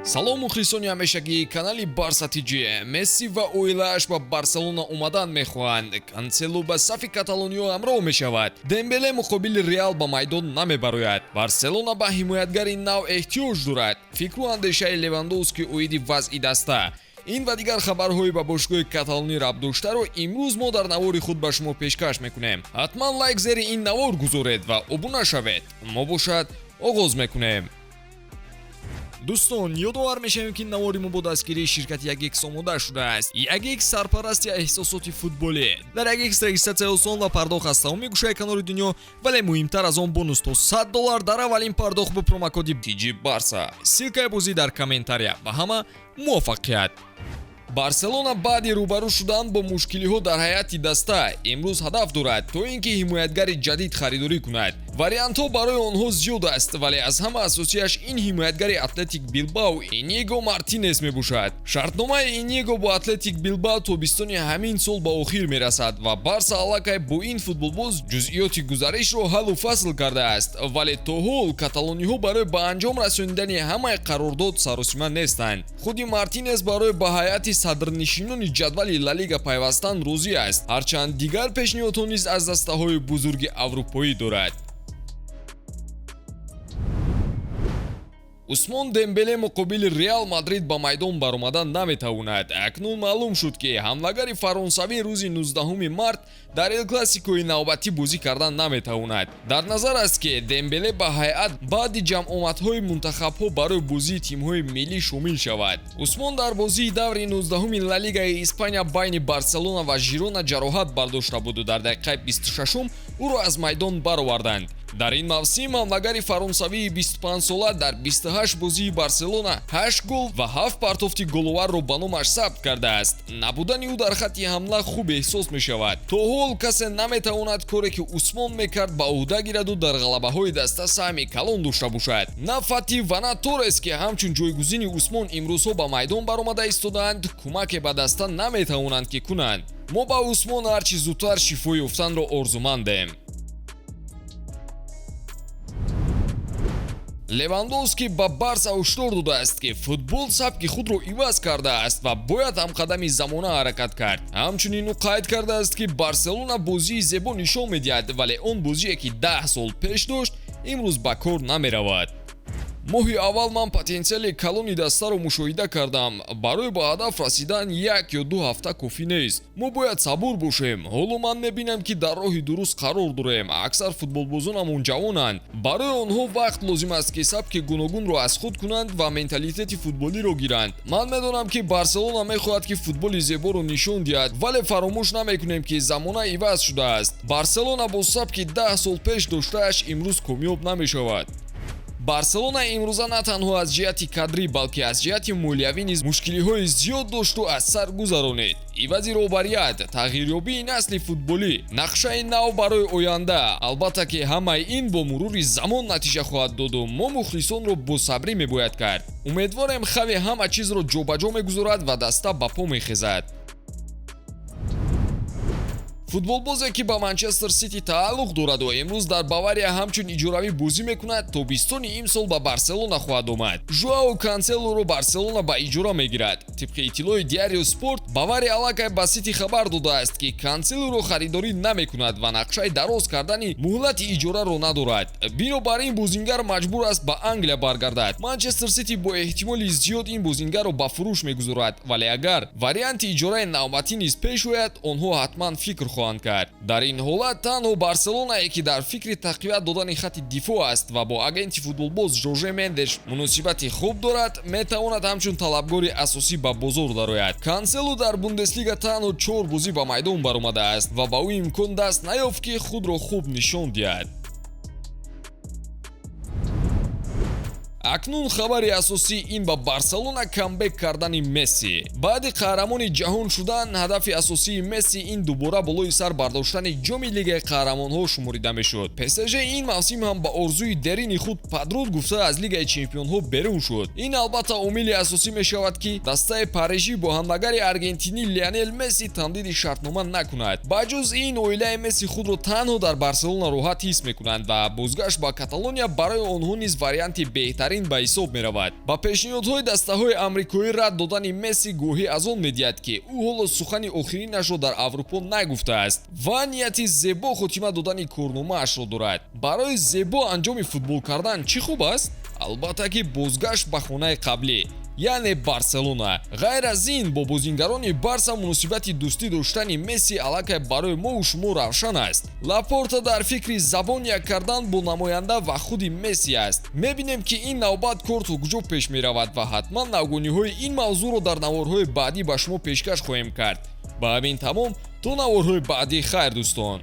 салом мухлисони ҳамешагии канали Барса ТG. Месси ва оилааш ба Барселона омадан мехоҳанд. Кансело ба сафи Каталониё ҳамроҳ мешавад. Дембеле муқобили Реал ба майдон намебарояд. Барселона ба ҳимоятгари нав эҳтиёҷ дорад. Фикру андешаи Левандовски оиди вазъи даста. ин ва дигар хабарҳои ба бошгоҳи Каталонӣ рабт доштаро имрӯз мо дар навори худ ба шумо пешкаш мекунем. ҳатман лайк зери ин навор гузоред ва обуна шавед. мо бошад оғоз мекунем. дӯстон, ёдовар мешавем ки навори мо бо дастгирии ширкати Ягекс омода шудааст. Ягекс сарпарасти эҳсосоти футболӣ. Дар Ягекс регистратсия осон ва пардохт аз тамоми гӯшаи канори дунё, вале муҳимтар аз он бонус то $100 дар аввалин пардохт бо промокоди TG Barsa. Силкаи бозӣ дар комментария. Ба ҳама муваффақият. Барселона баъди рӯбарӯ шудан бо мушкилиҳо дар ҳайати даста имрӯз ҳадаф дорад то ин ки ҳимоятгари ҷадид харидорӣ кунад. Вариантҳо барои онҳо зиёд аст, вале аз ҳама асосияш ин ҳимоятгари Атлетик Билбао Иниего Мартинес мебошад. Шартномаи Иниего бо Атлетик Билбао тобистони ҳамин сол ба охир мерасад ва Барса аллакай бо ин футболбоз ҷузъиёти гузаришро ҳаллу фасл кардааст, вале то ҳол каталониҳо барои ба анҷом расонидани ҳамаи қарордод саросима нестанд. худи Мартинес барои ба ҳайати садрнишинони ҷадвали Ла Лига пайвастан розӣ аст, ҳарчанд дигар пешниҳодҳо низ аз дастаҳои бузурги аврупоӣ дорад. Усмон Дембеле муқобили Реал Мадрид ба майдон баромадан наметавонад. Акнун маълум шуд ки ҳамлагари фаронсавӣ рӯзи 19 март дар Эл Классикои навбатӣ бозӣ кардан наметавонад. Дар назар аст ки Дембеле ба ҳайат баъди ҷамъомадҳои мунтахабҳо барои бозии тимҳои миллӣ шомил шавад. Усмон дар бозии даври 19 Ла Лигаи Испания байни Барселона ва Жирона ҷароҳат бардошта буду. Дар дақиқаи 26 ӯро аз майдон бароварданд. Дар ин мавсим ҳамлагари фаронсавии 25-сола дар 28 бозии Барселона 8 гол ва 7 партофти головарро ба номаш сабт кардааст. Набудани ӯ дар хатти ҳамла хуб эҳсос мешавад. То ҳол касе наметавонад коре ки Усмон мекард ба уҳда гираду дар ғалабаҳои даста саҳми калон дошта бошад. На Фати ва на Торес ки ҳамчун ҷойгузини Усмон имрӯзҳо ба майдон баромада истодаанд, кӯмаке ба даста наметавонанд ки кунанд. Мо ба Усмон ҳарчи зудтар шифо ёфтанро орзумандем. Левандовски ба Барса ҳушдор додааст ки футбол сабки худро иваз кардааст ва бояд ҳамқадами замона ҳаракат кард. ҳамчунин ӯ қайд кардааст ки Барселона бозии зебо нишон медиҳад, вале он бозие ки 10 сол пеш дошт имрӯз ба кор намеравад. моҳи аввал ман потенсиали калони дастаро мушоҳида кардам. барои ба ҳадаф расидан 1 ё 2 ҳафта кофӣ нест. мо бояд сабур бошем. ҳоло ман мебинам ки дар роҳи дуруст қарор дорем. аксар футболбозонамон ҷавонанд. барои онҳо вақт лозим аст ки сабки гуногунро аз худ кунанд ва менталитети футболиро гиранд. ман медонам ки Барселона мехоҳад ки футболи зеборо нишон диҳад, вале фаромӯш намекунем ки замона иваз шудааст. Барселона бо сабки 10 сол пеш доштааш имрӯз комёб намешавад. Барселона имрӯза на танҳо аз ҷиҳати кадрӣ, балки аз ҷиҳати молиявӣ низ мушкилиҳои зиёд дошту аз сар гузаронид. ивази роҳбарият, тағйирёбии насли футболӣ, нақшаи нав барои оянда. албатта ки ҳамаи ин бо мурури замон натиҷа хоҳад доду мо мухлисонро босабрӣ мебояд кард. умедворем хави ҳама чизро ҷобаҷо мегузорад ва даста ба по мехезад. футболбозе ки ба Манчестер Сити тааллуқ дораду имрӯз дар Бавария ҳамчун иҷоравӣ бозӣ мекунад, тобистони имсол ба Барселона хоҳад омад. Жоао Канселоро Барселона ба иҷора мегирад. тибқи иттилои Диарио Спорт, Бавария аллакай ба Сити хабар додааст ки Канселоро харидорӣ намекунад ва нақшаи дароз кардани муҳлати иҷораро надорад. бинобар ин бозингар маҷбур аст ба Англия баргардад. Манчестер Сити бо эҳтимоли зиёд ин бозингарро ба фурӯш мегузорад, вале агар варианти иҷораи навбатӣ низ пеш ояд, онҳо ҳатман фикр хоҳанд кард. дар ин ҳолат танҳо Барселонае ки дар фикри тақвият додани хатти дифоъ аст ва бо агенти футболбоз Жорже Мендеш муносибати хуб дорад, метавонад ҳамчун талабгори асосӣ ба бозор дарояд. Кансело дар Бундеслига танҳо 4 бозӣ ба майдон баромадааст ва ба ӯ имкон даст наёфт ки худро хуб нишон диҳад. акнун хабари асосӣ ин ба Барселона камбек кардани Месси. баъди қаҳрамони ҷаҳон шудан, ҳадафи асосии Месси ин дубора болои сар бардоштани ҷоми Лигаи Қаҳрамонҳо шуморида мешуд. ПСЖ ин мавсим ҳам ба орзуи дерини худ падруд гуфта аз Лигаи Чемпионҳо берун шуд. ин албатта омили асосӣ мешавад ки дастаи Парижӣ бо ҳамлагари аргентинӣ Лионел Месси тамдиди шартнома накунад. ба ҷуз ин оилаи Месси худро танҳо дар Барселона роҳат ҳис мекунанд ва бозгашт ба Каталония барои онҳо низ варианти беҳтарин беҳтарин ба ҳисоб меравад. ба пешниҳодҳои дастаҳои амрикоӣ рад додани Месси гоҳӣ аз он медиҳад ки ӯ ҳоло сухани охиринашро дар Аврупо нагуфтааст ва нияти зебо хотима додани корномаашро дорад. Барои зебо анҷоми футбол кардан чӣ хуб аст? Албатта ки бозгашт ба хонаи қаблӣ, яъне Барселона. Ғайр аз ин, бо бозингарони Барса муносибати дӯстӣ доштани Месси аллакай барои мову шумо равшан аст. Лапорта дар фикри забон як кардан бо намоянда ва худи Месси аст. Мебинем ки ин навбат кор то куҷо пеш меравад ва ҳатман навгониҳои ин мавзӯъро дар наворҳои баъдӣ ба шумо пешкаш хоҳем кард. Ба ҳамин тамом, то наворҳои баъдӣ хайр дӯстон.